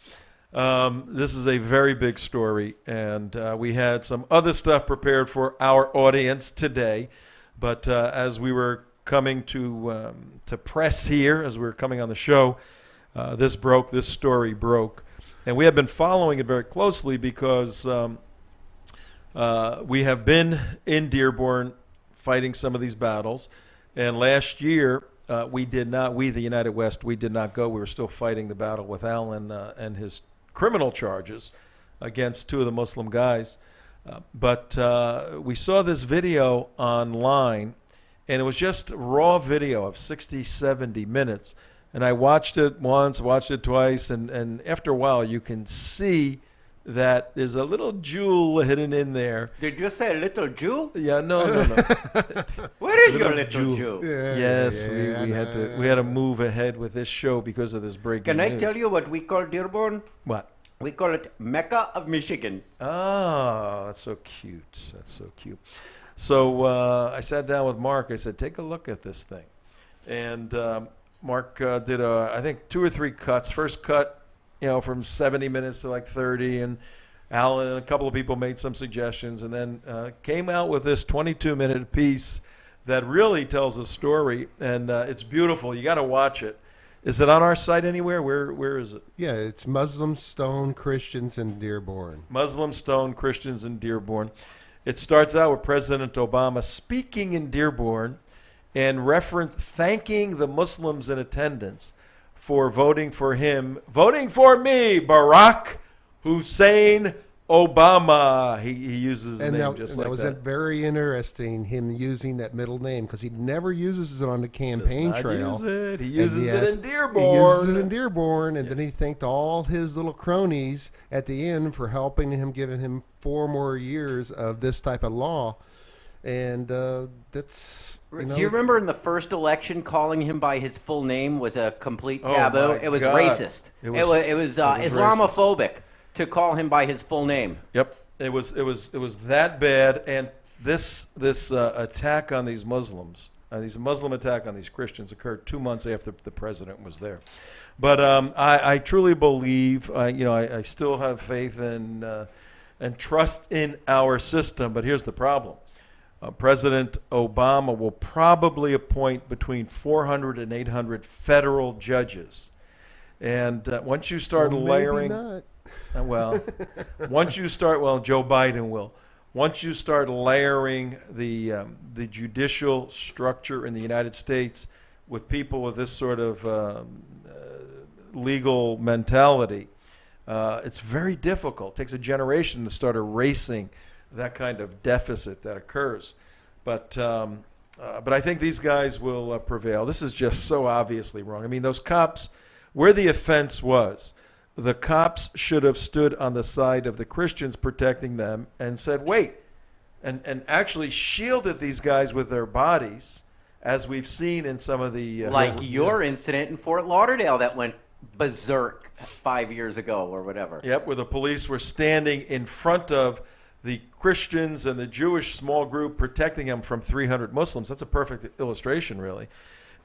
This is a very big story, and we had some other stuff prepared for our audience today. But as we were coming to press here, as we were coming on the show, this story broke, and we have been following it very closely because. We have been in Dearborn fighting some of these battles. And last year, the United West, we did not go. We were still fighting the battle with Alan and his criminal charges against two of the Muslim guys. But we saw this video online, and it was just raw video of 60, 70 minutes. And I watched it once, watched it twice, and after a while, you can see that there's a little jewel hidden in there. Did you say a little Jew? Yeah, no. Where is your little Jew? Yes, we had to move ahead with this show because of this breaking news. Can I tell you what we call Dearborn? What? We call it Mecca of Michigan. Oh, that's so cute. So I sat down with Mark. I said, take a look at this thing. And Mark did, I think, 2 or 3 cuts. First cut, you know, from 70 minutes to like 30, and Alan and a couple of people made some suggestions, and then came out with this 22-minute piece that really tells a story, and it's beautiful. You got to watch it. Is it on our site anywhere? Where is it? Yeah, it's Muslim Stone Christians in Dearborn. Muslim Stone Christians in Dearborn. It starts out with President Obama speaking in Dearborn and thanking the Muslims in attendance for voting for him, voting for me, Barack Hussein Obama. He uses his name just like that. That was very interesting, him using that middle name, because he never uses it on the campaign trail. Use it. He uses it in Dearborn. He uses it in Dearborn, and then he thanked all his little cronies at the end for helping him, giving him 4 more years of this type of law. And that's... Do you remember in the first election, calling him by his full name was a complete Oh, taboo? my It was God. racist. It was Islamophobic to call him by his full name. Yep, it was that bad, and this attack on these Muslims, this Muslim attack on these Christians, occurred 2 months after the president was there. But I truly believe, I still have faith in and trust in our system. But here's the problem: President Obama will probably appoint between 400 and 800 federal judges. And once you start layering... Maybe well, once you start... Well, Joe Biden will. Once you start layering the judicial structure in the United States with people with this sort of legal mentality, it's very difficult. It takes a generation to start erasing that kind of deficit that occurs. But I think these guys will prevail. This is just so obviously wrong. I mean, those cops, where the offense was, the cops should have stood on the side of the Christians protecting them and said, wait, and actually shielded these guys with their bodies, as we've seen in some of the... like your incident in Fort Lauderdale that went berserk 5 years ago or whatever. Yep, where the police were standing in front of the Christians and the Jewish small group protecting them from 300 Muslims. That's a perfect illustration, really.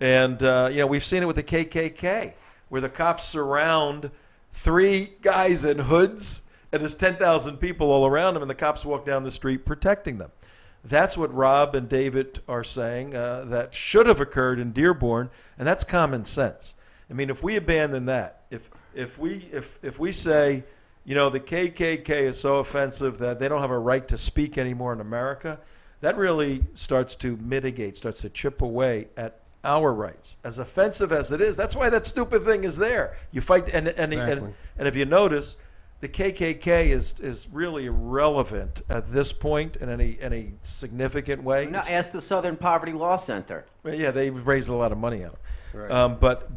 And, we've seen it with the KKK, where the cops surround 3 guys in hoods and there's 10,000 people all around them, and the cops walk down the street protecting them. That's what Rob and David are saying that should have occurred in Dearborn, and that's common sense. I mean, if we abandon that, if we say, the KKK is so offensive that they don't have a right to speak anymore in America, that really starts to mitigate, starts to chip away at our rights. As offensive as it is, that's why that stupid thing is there. You fight, and if you notice, the KKK is really irrelevant at this point in any significant way. Now, ask the Southern Poverty Law Center. Yeah, they've raised a lot of money out. Right. But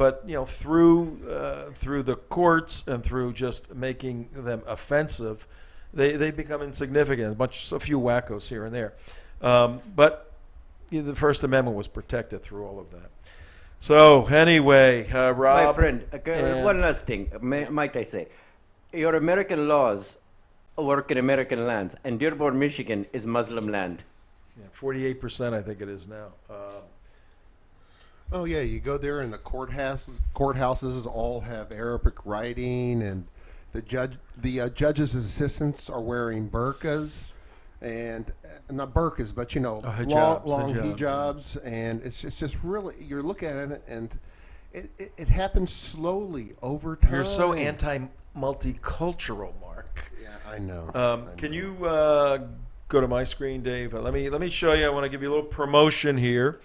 through the courts and through just making them offensive, they become insignificant. A few wackos here and there, but the First Amendment was protected through all of that. So anyway, Rob, my friend, one last thing, might I say, your American laws work in American lands, and Dearborn, Michigan, is Muslim land. 48%, I think it is now. Oh yeah, you go there and the courthouses all have Arabic writing, and the judge's assistants are wearing burqas, and not burqas, but long hijabs, and it's just really, you're looking at it and it happens slowly over time. You're so multicultural, Mark. Yeah, I know. Can you go to my screen, Dave? Let me show you. I want to give you a little promotion here.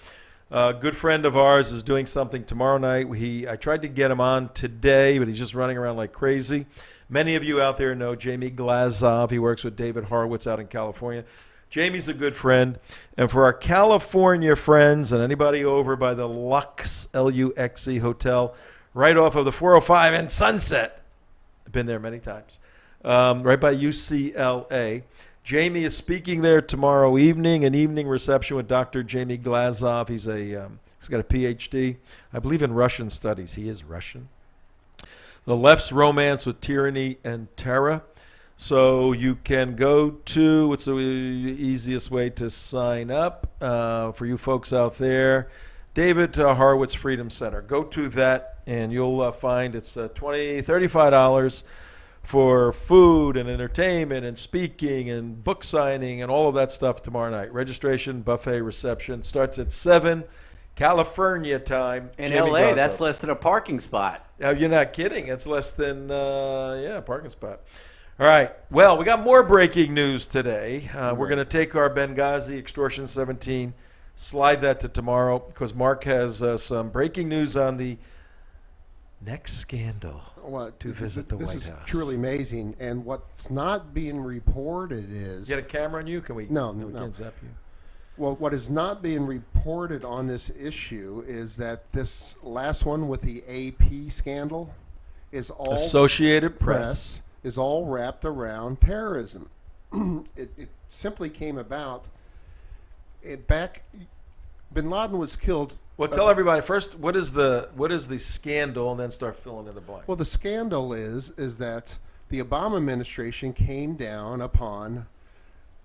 A good friend of ours is doing something tomorrow night. I tried to get him on today, but he's just running around like crazy. Many of you out there know Jamie Glazov. He works with David Horowitz out in California. Jamie's a good friend. And for our California friends and anybody over by the Luxe, Luxe Hotel, right off of the 405 and Sunset, I've been there many times, right by UCLA. Jamie is speaking there tomorrow evening, an evening reception with Dr. Jamie Glazov. He's got a PhD, I believe, in Russian studies. He is Russian. The Left's Romance with Tyranny and Terror. So you can go to, what's the easiest way to sign up for you folks out there? David Horowitz Freedom Center. Go to that, and you'll find it's $35 for food and entertainment and speaking and book signing and all of that stuff tomorrow night. Registration, buffet reception starts at 7 California time. In Jamie LA, Glazov. that's less than a parking spot. You're not kidding. It's less than, a parking spot. All right. Well, we got more breaking news today. We're going to take our Benghazi Extortion 17, slide that to tomorrow, because Mark has some breaking news on the next scandal to visit the White House. This is truly amazing. And what's not being reported is... You got a camera on you? Can we? No. Can't zap you. Well, what is not being reported on this issue is that this last one with the AP scandal is all... Associated Press. Is all wrapped around terrorism. It simply came about... Bin Laden was killed... Well, tell everybody first, what is the scandal, and then start filling in the blank. Well, the scandal is that the Obama administration came down upon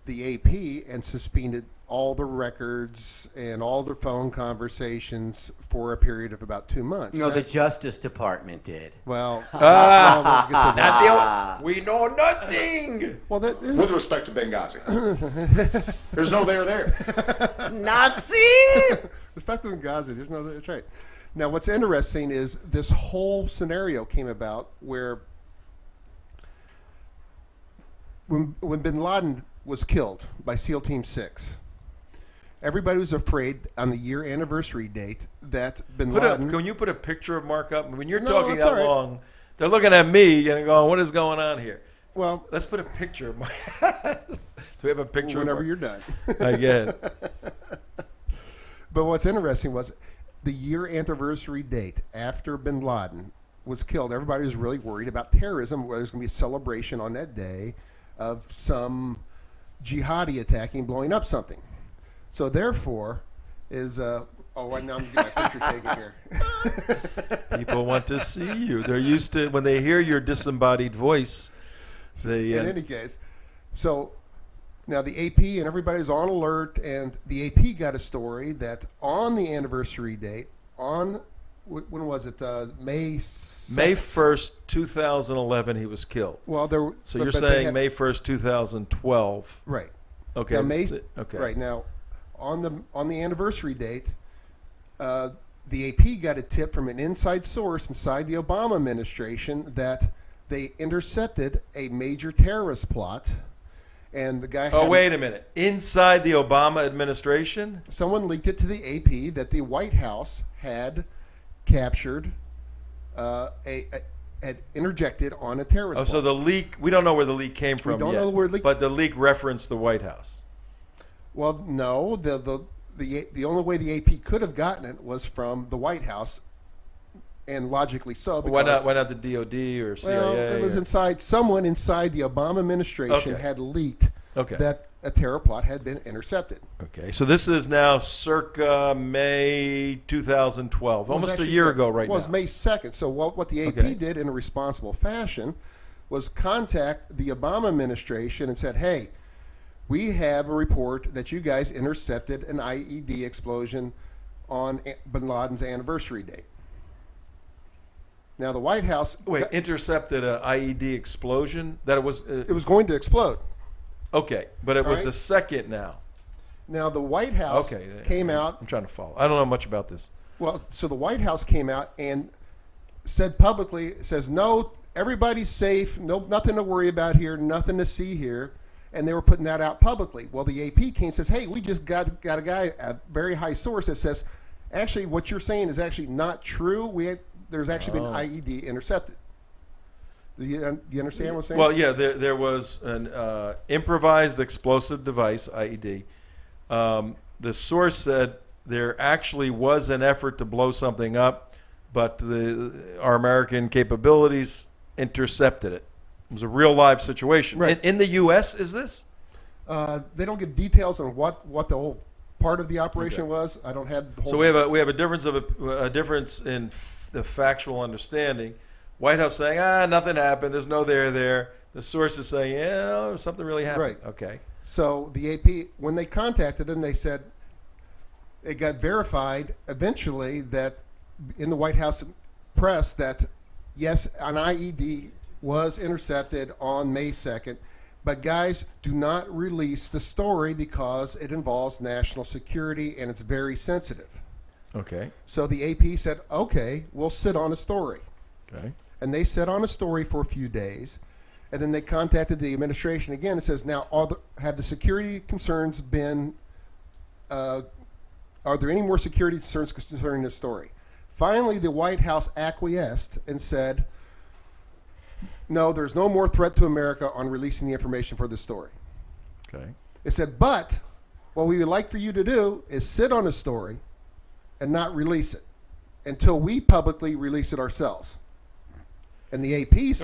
the AP and subpoenaed all the records and all the phone conversations for a period of about 2 months. No, the Justice Department did. Well, we'll get to that. We know nothing. Well, that is, With respect to Benghazi, there's no there there. Nothing. respect to Benghazi, there's no, that's right. Now, what's interesting is this whole scenario came about where when bin Laden was killed by SEAL Team 6, everybody was afraid on the year anniversary date that bin Laden... Can you put a picture of Mark up? When you're No, talking that's that all right. long, they're looking at me and going, what is going on here? Well, Let's put a picture of Mark. Do we have a picture whenever of you're Mark? done. Again. But what's interesting was the year anniversary date after bin Laden was killed. Everybody was really worried about terrorism, where there's going to be a celebration on that day of some jihadi attacking, blowing up something. So therefore, right now I'm getting my picture taken here. People want to see you. They're used to, when they hear your disembodied voice, they... In any case, so now the AP and everybody's on alert, and the AP got a story that on the anniversary date, when was it? May 2nd. May 1st, 2011, he was killed. Well, So you're saying May 1st, 2012. right? Okay. Now, Okay. Right now, on the anniversary date, the AP got a tip from an inside source inside the Obama administration that they intercepted a major terrorist plot, and the guy. Oh, wait a minute! Inside the Obama administration, someone leaked it to the AP that the White House had captured, had interjected on a terrorist. Oh, so the leak, we don't know where the leak came from don't yet, know where the leak- but the leak referenced the White House. Well, no, the only way the AP could have gotten it was from the White House, and logically so. Because, Why not the DOD or CIA? well, it was someone inside the Obama administration Okay. had leaked that a terror plot had been intercepted. Okay, so this is now circa May 2012, almost a year ago right now. Well, it was now. May 2nd. So what the AP did in a responsible fashion was contact the Obama administration and said, hey, we have a report that you guys intercepted an IED explosion on bin Laden's anniversary date. Now, the White House... intercepted an IED explosion? That it was going to explode. Okay, but it was right. the second now. Now, the White House came out... I'm trying to follow. I don't know much about this. Well, so the White House came out and said publicly, says, no, everybody's safe, nothing to worry about here, nothing to see here. And they were putting that out publicly. Well, the AP came and says, hey, we just got a guy, a very high source that says, actually, what you're saying is actually not true. There's actually been IED intercepted. Do you understand what I'm saying? Well, yeah, there was an improvised explosive device, IED. The source said there actually was an effort to blow something up, but our American capabilities intercepted it. It was a real live situation. Right. In the U.S., is this? They don't give details on what the whole part of the operation was. I don't have the whole... So we have a difference in the factual understanding. White House saying, nothing happened. There's no there. The source is saying, yeah, something really happened. Right. Okay. So the AP, when they contacted them, they said it got verified eventually that in the White House press that, yes, an IED was intercepted on May 2nd. But guys, do not release the story because it involves national security and it's very sensitive. Okay. So the AP said, okay, we'll sit on a story. Okay. And they sat on a story for a few days. And then they contacted the administration again and says, now, have the security concerns been, are there any more security concerns concerning this story? Finally, the White House acquiesced and said, no, there's no more threat to America on releasing the information for this story. Okay. It said, but what we would like for you to do is sit on a story and not release it until we publicly release it ourselves. And the AP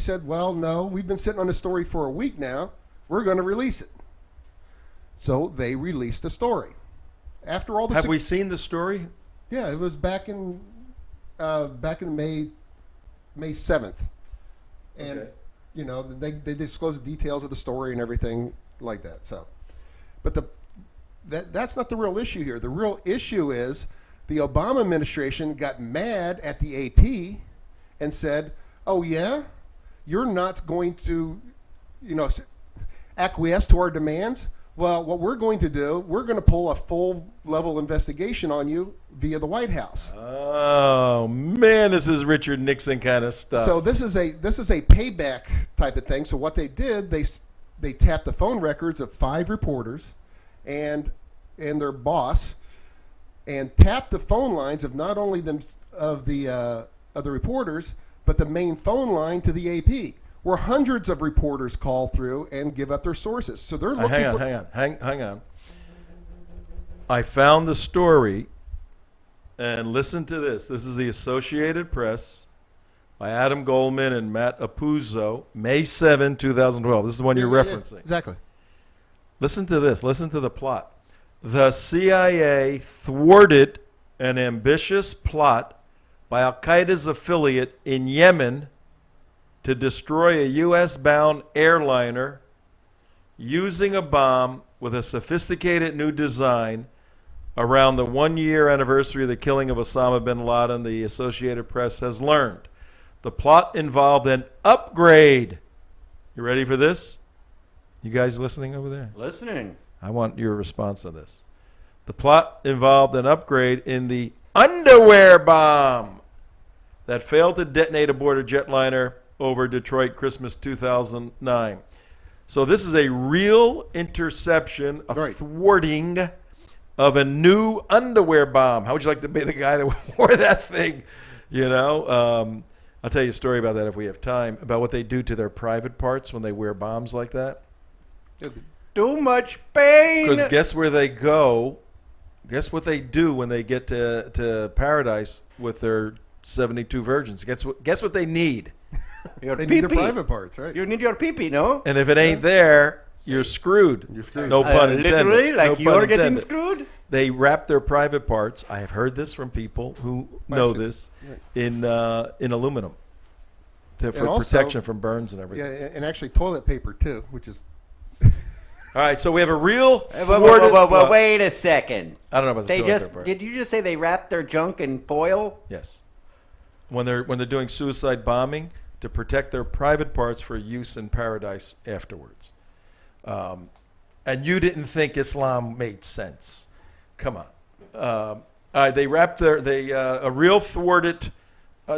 said, well, no, we've been sitting on this story for a week now. We're going to release it. So they released the story. After all the Have we seen the story? Yeah, it was back in May 7th. And You know, they disclose the details of the story and everything like that. So, but that's not the real issue here. The real issue is the Obama administration got mad at the AP and said, "Oh yeah, you're not going to, acquiesce to our demands. Well, what we're going to do, we're going to pull a full-level investigation on you via the White House." Oh man, this is Richard Nixon kind of stuff. So this is a payback type of thing. So what they did, they tapped the phone records of 5 reporters and their boss, and tapped the phone lines of not only them of the reporters, but the main phone line to the AP, where hundreds of reporters call through and give up their sources. So they're looking. Hang on. I found the story, and listen to this. This is the Associated Press by Adam Goldman and Matt Apuzzo, May 7, 2012. This is the one you're referencing. Exactly. Listen to this. Listen to the plot. The CIA thwarted an ambitious plot by Al-Qaeda's affiliate in Yemen to destroy a U.S.-bound airliner using a bomb with a sophisticated new design around the 1-year anniversary of the killing of Osama bin Laden, the Associated Press has learned. The plot involved an upgrade. You ready for this? You guys listening over there? Listening. I want your response on this. The plot involved an upgrade in the underwear bomb that failed to detonate aboard a jetliner over Detroit Christmas 2009. So this is a real interception, a thwarting of a new underwear bomb. How would you like to be the guy that wore that thing? I'll tell you a story about that if we have time, about what they do to their private parts when they wear bombs like that. Too much pain. Because guess where they go? Guess what they do when they get to paradise with their 72 virgins? Guess what they need? Your They pee-pee. need their private parts, right? You need your pee-pee, no? And if it ain't there, you're screwed. You're screwed. No pun intended. Literally, like No pun you're getting intended. screwed? They wrap their private parts. I have heard this from people who know this in aluminum for also- protection from burns and everything. Yeah, and actually toilet paper too, which is All right, so we have a real Whoa, wait a second. I don't know about the They toilet just paper. did you just say they wrap their junk in foil? Yes. When they're doing suicide bombing, to protect their private parts for use in paradise afterwards. And you didn't think Islam made sense. Come on. All right, they wrapped a real thwarted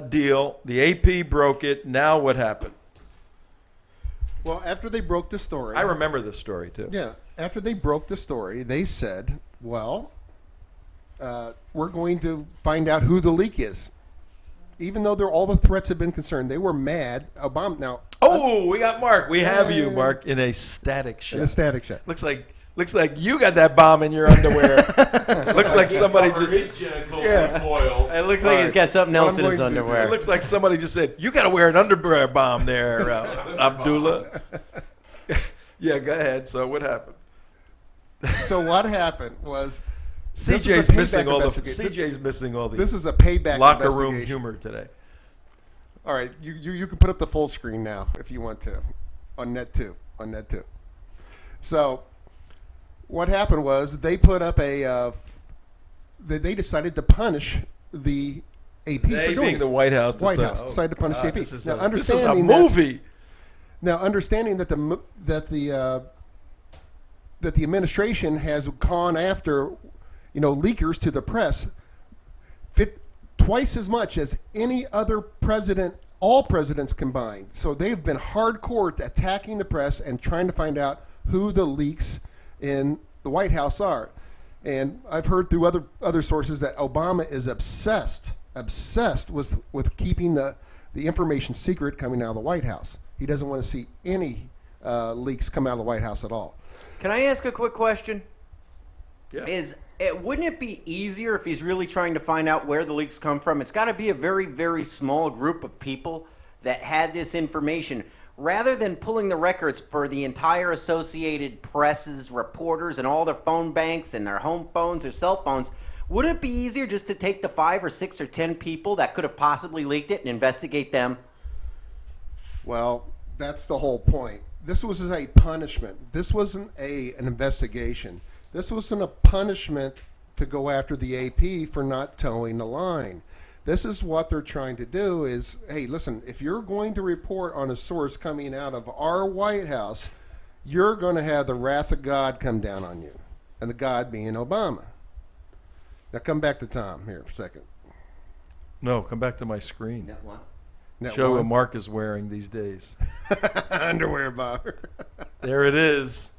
deal. The AP broke it. Now what happened? well, after they broke the story. I remember this story too. Yeah, after they broke the story, they said, "Well, we're going to find out who the leak is." Even though all the threats have been concerned, they were mad. Obama now. Oh, we got Mark. We have you, Mark, in a static shot. In a static shot. Looks like you got that bomb in your underwear. Looks like somebody just. Foil. It looks like he's got something else in his underwear. It looks like somebody just said, "You got to wear an underwear bomb there, Abdullah." Yeah, go ahead. So what happened? So what happened was CJ's missing all the This is a payback locker room investigation. humor today. All right, you can put up the full screen now if you want to, on Net 2. So what happened was they put up they decided to punish the AP for They doing being the this. White House. White House decided to punish the AP. This is Now, a understanding movie. Now, understanding that the administration has gone after, leakers to the press, twice as much as any other president, all presidents combined. So they've been hardcore attacking the press and trying to find out who the leaks in the White House are. And I've heard through other sources that Obama is obsessed with keeping the information secret coming out of the White House. He doesn't want to see any leaks come out of the White House at all. Can I ask a quick question? Yeah. Wouldn't it be easier if he's really trying to find out where the leaks come from? It's got to be a very, very small group of people that had this information. Rather than pulling the records for the entire Associated Press's reporters and all their phone banks and their home phones or cell phones, wouldn't it be easier just to take the 5 or 6 or 10 people that could have possibly leaked it and investigate them? Well, That's the whole point. This was a punishment. This wasn't an investigation. This wasn't a punishment to go after the AP for not towing the line. This is what they're trying to do is, hey, listen, if you're going to report on a source coming out of our White House, you're going to have the wrath of God come down on you, and the God being Obama. Now come back to Tom here for a second. No, come back to my screen. That one. Show what Mark is wearing these days. Underwear bomber. There it is.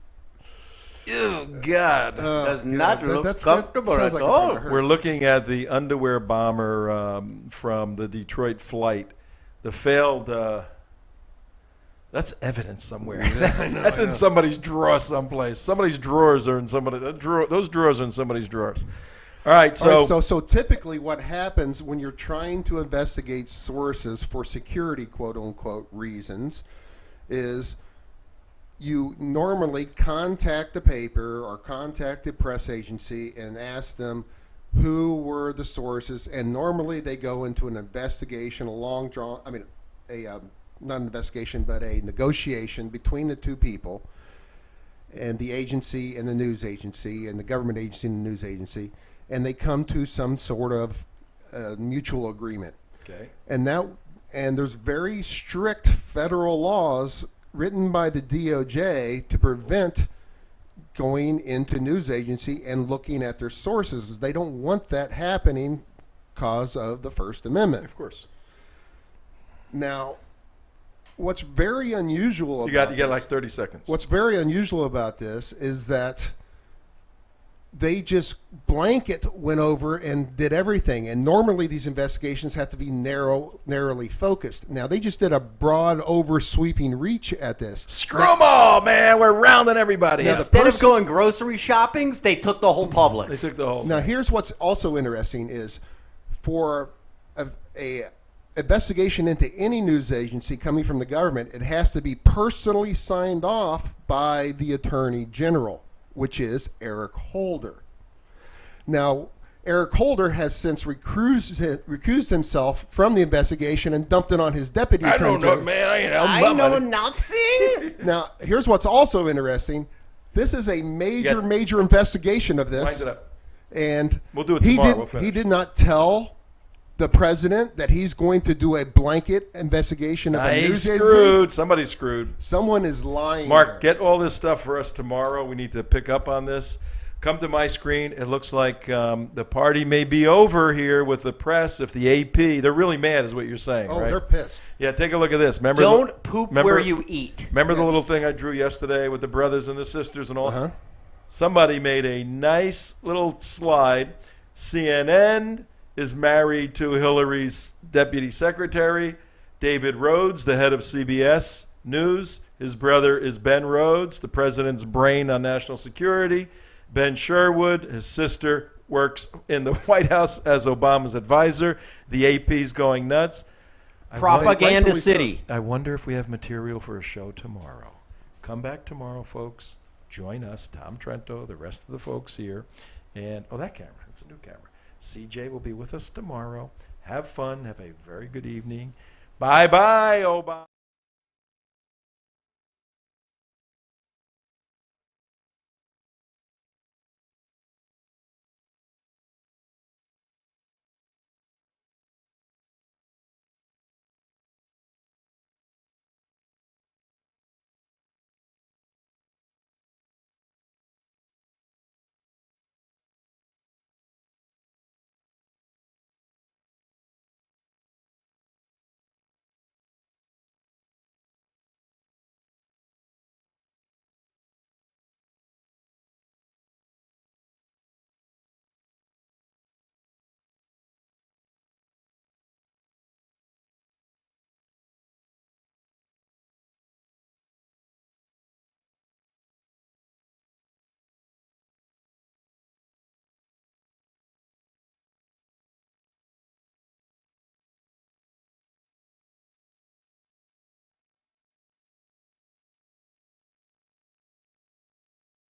Oh, God. Does not look that's- comfortable sounds at like it's all. gonna hurt. We're looking at the underwear bomber from the Detroit flight. The failed. That's evidence somewhere. That's in somebody's drawer someplace. Somebody's drawers are in somebody. Those drawers are in somebody's drawers. All right, So typically what happens when you're trying to investigate sources for security, quote unquote, reasons is you normally contact the paper or contact the press agency and ask them who were the sources, and normally they go into an investigation, not an investigation, but a negotiation between the two people and the agency and the news agency and the government agency and the news agency, and they come to some sort of mutual agreement. okay. And there's very strict federal laws written by the DOJ to prevent going into news agency and looking at their sources. They don't want that happening because of the First Amendment. Of course. Now, what's very unusual You got about like 30 seconds. What's very unusual about this is that they just blanket went over and did everything. And normally these investigations have to be narrowly focused. Now, they just did a broad, over-sweeping reach at this. Screw them all, man. We're rounding everybody Now, up. Instead of going grocery shoppings, they took the whole Publix. They took the whole. Now, here's what's also interesting is for a investigation into any news agency coming from the government, it has to be personally signed off by the Attorney General, which is Holder. Now, Eric Holder has since recused himself from the investigation and dumped it on his deputy I attorney don't know, general. man. I know nothing. Now, here's what's also interesting. This is a major investigation of this. Wind it up. And We'll do it tomorrow. We'll finish. he did not tell the president that he's going to do a blanket investigation of a news agency. Screwed. Somebody's screwed. Someone is lying. Mark, here. get all this stuff for us tomorrow. We need to pick up on this. Come to my screen. It looks like the party may be over here with the press. If the AP, they're really mad, is what you're saying, Oh, right? they're pissed. Yeah, take a look at this. Remember, Don't poop where you eat. Remember the little thing I drew yesterday with the brothers and the sisters and all? Uh-huh. Somebody made a nice little slide. CNN is married to Hillary's deputy secretary. David Rhodes, the head of CBS News. His brother is Ben Rhodes, the president's brain on national security. Ben Sherwood, his sister, works in the White House as Obama's advisor. The AP's going nuts. Propaganda rightfully City. I wonder if we have material for a show tomorrow. Come back tomorrow, folks. Join us, Tom Trento, the rest of the folks here. And, that camera. It's a new camera. CJ will be with us tomorrow. Have fun. Have a very good evening. Bye-bye, Obama.